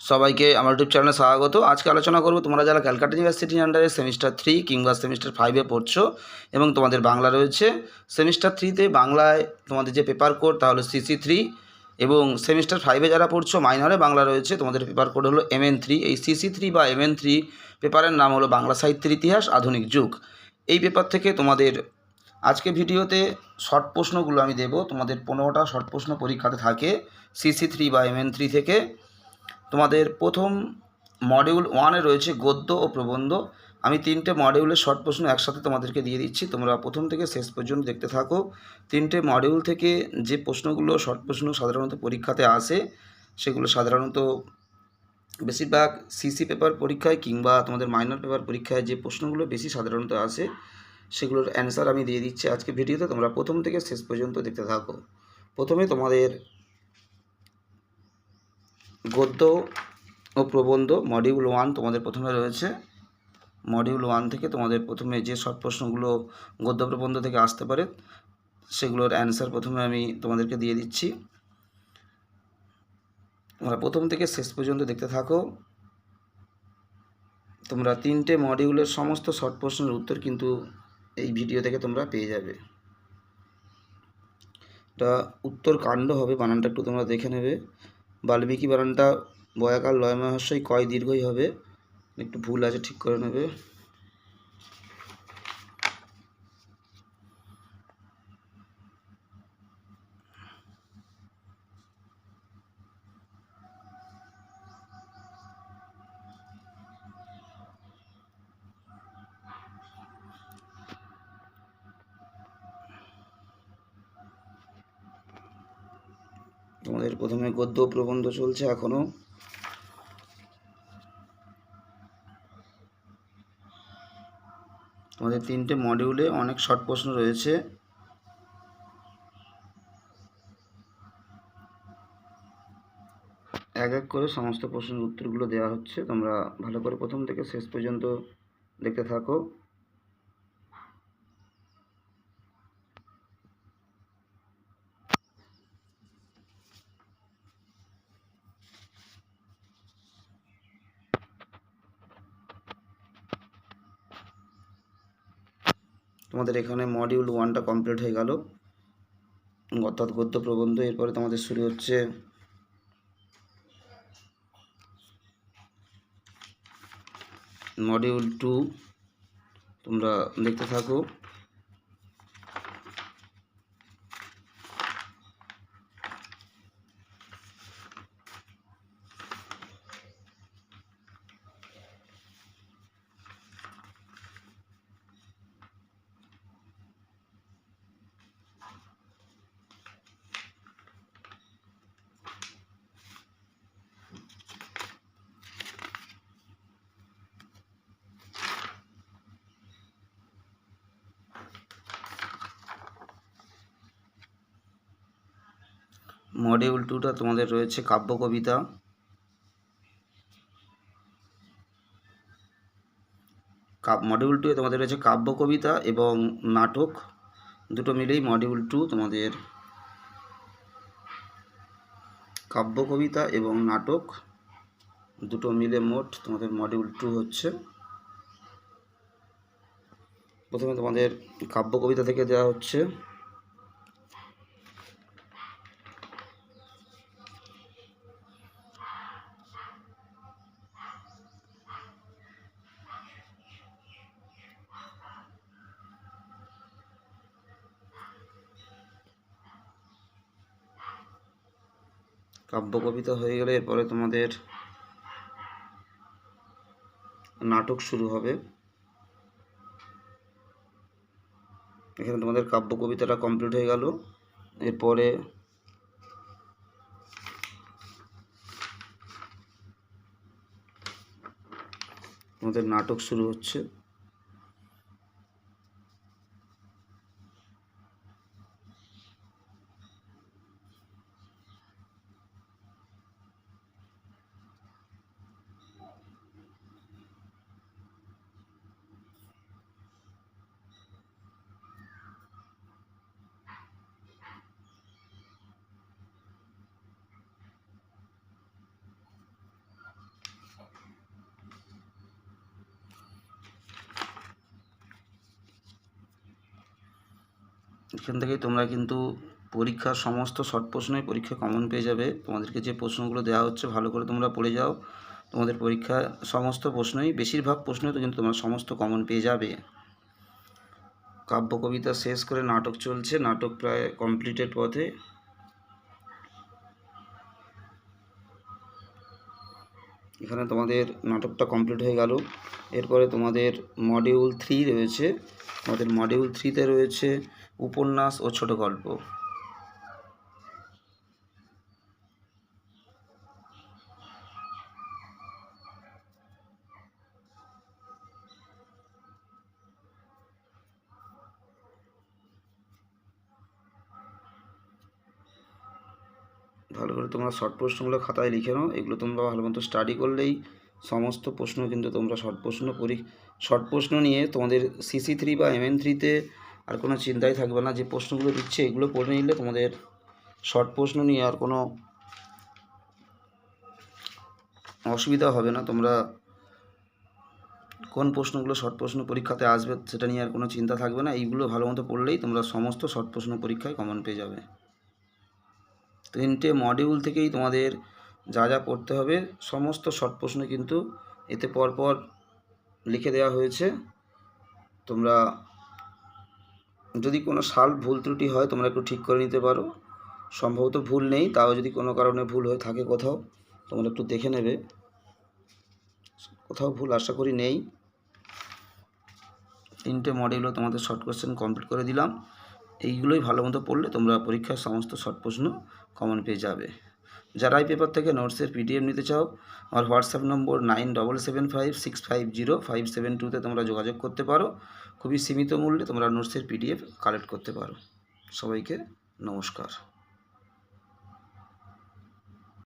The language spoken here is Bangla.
সবাইকে আমার ইউটিউব চ্যানেলে স্বাগত। আজকে আলোচনা করব তোমরা যারা ক্যালকাটা ইউনিভার্সিটির আন্ডারে সেমিস্টার 3 কিংবা সেমিস্টার 5-এ পড়ছো এবং তোমাদের বাংলা রয়েছে। সেমিস্টার 3-তে বাংলায় তোমাদের যে পেপার কোড তা হলো CC3 এবং সেমিস্টার 5-এ যারা পড়ছো মাইনরে বাংলা রয়েছে তোমাদের পেপার কোড হলো MN3। এই CC3 বা MN3 পেপারের নাম হলো বাংলা সাহিত্যের ইতিহাস আধুনিক যুগ। এই পেপার থেকে তোমাদের আজকে ভিডিওতে শর্ট প্রশ্নগুলো আমি দেব। তোমাদের 15টা শর্ট প্রশ্ন পরীক্ষাতে থাকে CC3 বা MN3 থেকে। তোমাদের প্রথম মডিউল 1-এ রয়েছে গদ্য ও প্রবন্ধ। আমি 3টে মডিউলের শর্ট প্রশ্ন একসাথে তোমাদেরকে দিয়ে দিচ্ছি, তোমরা প্রথম থেকে শেষ পর্যন্ত দেখতে থাকো। 3টে মডিউল থেকে যে প্রশ্নগুলো শর্ট প্রশ্ন সাধারণত পরীক্ষাতে আসে সেগুলো সাধারণত বেশিরভাগ সিসি পেপার পরীক্ষায় কিংবা তোমাদের মাইনর পেপার পরীক্ষায় যে প্রশ্নগুলো বেশি সাধারণত আসে সেগুলোর অ্যান্সার আমি দিয়ে দিচ্ছি আজকে ভিডিওতে। তোমরা প্রথম থেকে শেষ পর্যন্ত দেখতে থাকো। প্রথমে তোমাদের গদ্য ও প্রবন্ধ মডিউল 1 তোমাদের প্রথমে রয়েছে। মডিউল 1 থেকে তোমাদের প্রথমে যে শর্ট প্রশ্নগুলো গদ্য প্রবন্ধ থেকে আসতে পারে সেগুলোর অ্যান্সার প্রথমে আমি তোমাদেরকে দিয়ে দিচ্ছি। তোমরা প্রথম থেকে শেষ পর্যন্ত দেখতে থাকো। তোমরা 3টে মডিউলের সমস্ত শর্ট প্রশ্নের উত্তর কিন্তু এই ভিডিও থেকে তোমরা পেয়ে যাবে। এটা উত্তর কাণ্ড হবে, বানানটা একটু তোমরা দেখে নেবে। বাল্মীকি বানানটা বয়াকার লয়ময় হস্যই কয় দীর্ঘই হবে, একটু ভুল আছে ঠিক করে নেবে। তোমাদের প্রথমে গদ্য প্রবন্ধ চলছে এখনো। তোমাদের 3টে মডিউলে অনেক শর্ট প্রশ্ন রয়েছে। এক এক করে সমস্ত প্রশ্নের উত্তরগুলো দেওয়া হচ্ছে, তোমরা ভালো করে প্রথম থেকে শেষ পর্যন্ত দেখতে থাকো। তোমাদের এখানে মডিউল 1টা কমপ্লিট হয়ে গেল, অর্থাৎ গদ্য প্রবন্ধ। এরপরে তোমাদের শুরু হচ্ছে মডিউল 2, তোমরা দেখতে থাকো। মডিউল 2টা তোমাদের রয়েছে কাব্য কবিতা। মডিউল 2-এ তোমাদের রয়েছে কাব্য কবিতা এবং নাটক, দুটো মিলেই মডিউল 2 তোমাদের। কাব্য কবিতা এবং নাটক দুটো মিলে মোট তোমাদের মডিউল 2 হচ্ছে। প্রথমে তোমাদের কাব্য কবিতা থেকে দেওয়া হচ্ছে কাব্য কবিতা হয়ে গেলে এরপরে তোমাদের নাটক শুরু হবে। এখানে তোমাদের কাব্য কবিতাটা কমপ্লিট হয়ে গেল, এরপরে তোমাদের নাটক শুরু হচ্ছে। এখান থেকেই তোমরা কিন্তু পরীক্ষার সমস্ত শর্ট প্রশ্নই পরীক্ষা কমন পেয়ে যাবে। তোমাদেরকে যে প্রশ্নগুলো দেওয়া হচ্ছে ভালো করে তোমরা পড়ে যাও, তোমাদের পরীক্ষা সমস্ত প্রশ্নই, বেশিরভাগ প্রশ্নই তো কিন্তু তোমরা সমস্ত কমন পেয়ে যাবে। কাব্য কবিতা শেষ করে নাটক চলছে, নাটক প্রায় কমপ্লিটেড পথে। এখানে তোমাদের নাটকটা কমপ্লিট হয়ে গেল। এরপরে তোমাদের মডিউল 3 রয়েছে। তোমাদের মডিউল 3তে রয়েছে উপন্যাস ও ছোট গল্প। ভালো করে তোমরা শর্ট প্রশ্নগুলো খাতায় লিখে নাও। এগুলো তোমরা ভালো মতো স্টাডি করলেই সমস্ত প্রশ্ন কিন্তু তোমরা শর্ট প্রশ্ন নিয়ে তোমাদের CC3 বা MN3তে আর কোনো চিন্তাই থাকবে না। যে প্রশ্নগুলো দিচ্ছে এগুলো পড়ে নিলে তোমাদের শর্ট প্রশ্ন নিয়ে আর কোনো অসুবিধা হবে না। তোমরা কোন প্রশ্নগুলো শর্ট প্রশ্ন পরীক্ষাতে আসবে সেটা নিয়ে আর কোনো চিন্তা থাকবে না। এইগুলো ভালো মতো পড়লেই তোমরা সমস্ত শর্ট প্রশ্ন পরীক্ষায় কমন পেয়ে যাবে। 3টে মডিউল থেকেই তোমাদের যা যা পড়তে হবে সমস্ত শর্ট প্রশ্ন কিন্তু এতে পরপর লিখে দেওয়া হয়েছে। তোমরা যদি কোনো সাল ভুল ত্রুটি হয় তোমরা একটু ঠিক করে নিতে পারো। সম্ভবত ভুল নেই, তাও যদি কোনো কারণে ভুল হয়ে থাকে কোথাও তোমরা একটু দেখে নেবে। কোথাও ভুল আশা করি নেই। 3টে মডিউলও তোমাদের শর্ট কোশ্চেন কমপ্লিট করে দিলাম। এইগুলোই ভালো মতো পড়লে তোমরা পরীক্ষার সমস্ত শর্ট প্রশ্ন কমন পেয়ে যাবে। যারা এই পেপার থেকে নোটসের PDF নিতে চাও, আমার হোয়াটসঅ্যাপ নম্বর 9775650572তে তোমরা যোগাযোগ করতে পারো। খুবই সীমিত মূল্যে তোমরা নোটসের PDF কালেক্ট করতে পারো। সবাইকে নমস্কার।